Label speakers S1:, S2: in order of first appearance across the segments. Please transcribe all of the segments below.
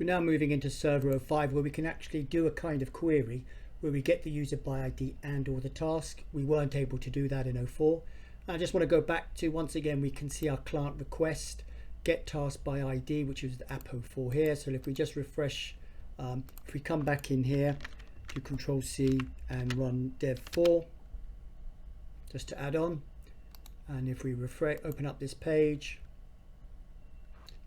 S1: We're now moving into Server05, where we can actually do a kind of query where we get the user by ID and or the task. We weren't able to do that in 04. I just want to go back to, once again, we can see our client request, get task by ID, which is the app04 here. So if we just refresh, if we come back in here, do Control C and run dev4 just to add on, and if we refresh, open up this page,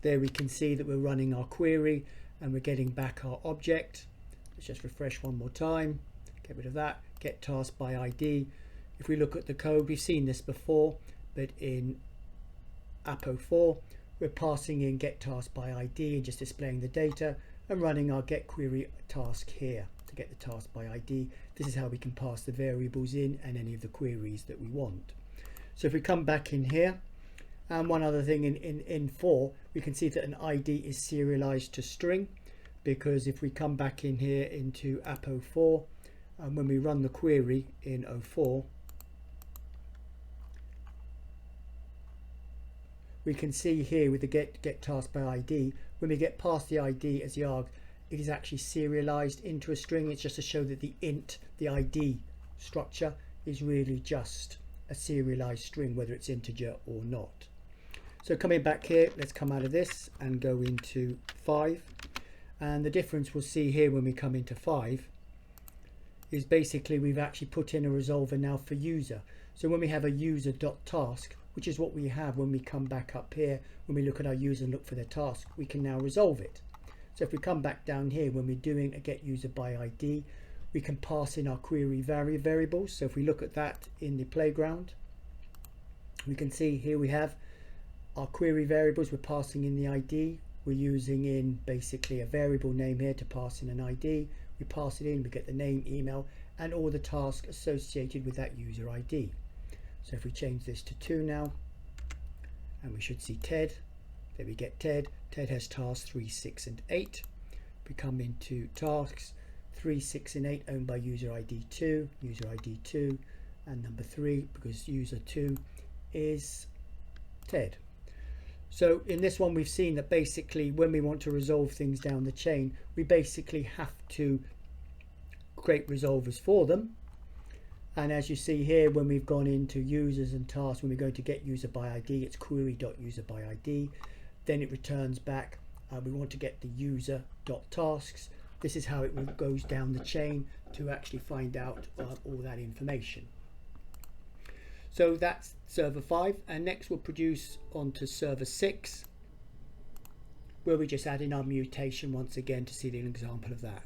S1: there we can see that we're running our query and we're getting back our object. Let's just refresh one more time, get rid of that, get task by ID. If we look at the code, we've seen this before, but in app04 we're passing in get task by ID and just displaying the data and running our get query task here to get the task by ID. This is how we can pass the variables in and any of the queries that we want. So if we come back in here, and one other thing in 4, we can see that an ID is serialized to string, because if we come back in here into app04, and when we run the query in 04, we can see here with the get task by ID, when we get past the ID as the arg, it is actually serialized into a string. It's just to show that the int, the ID structure, is really just a serialized string, whether it's integer or not. So coming back here, let's come out of this and go into 5. And the difference we'll see here when we come into 5 is basically we've actually put in a resolver now for user. So when we have a user.task, which is what we have when we come back up here, when we look at our user and look for their task, we can now resolve it. So if we come back down here, when we're doing a get user by ID, we can pass in our query variables. So if we look at that in the playground, we can see here we have our query variables. We're passing in the ID. We're using in basically a variable name here to pass in an ID. We pass it in, we get the name, email, and all the tasks associated with that user ID. So if we change this to 2 now, and we should see Ted. There we get Ted. Ted has tasks 3, 6, and 8. We come into tasks 3, 6, and 8 owned by user ID 2, and number 3, because user 2 is Ted. So in this one, we've seen that basically when we want to resolve things down the chain, we basically have to create resolvers for them. And as you see here, when we've gone into users and tasks, when we go to get user by ID, it's query.user by ID. Then it returns back, we want to get the user.tasks. This is how it goes down the chain to actually find out all that information. So that's server 5, and next we'll produce onto server 6, where we just add in our mutation once again to see an example of that.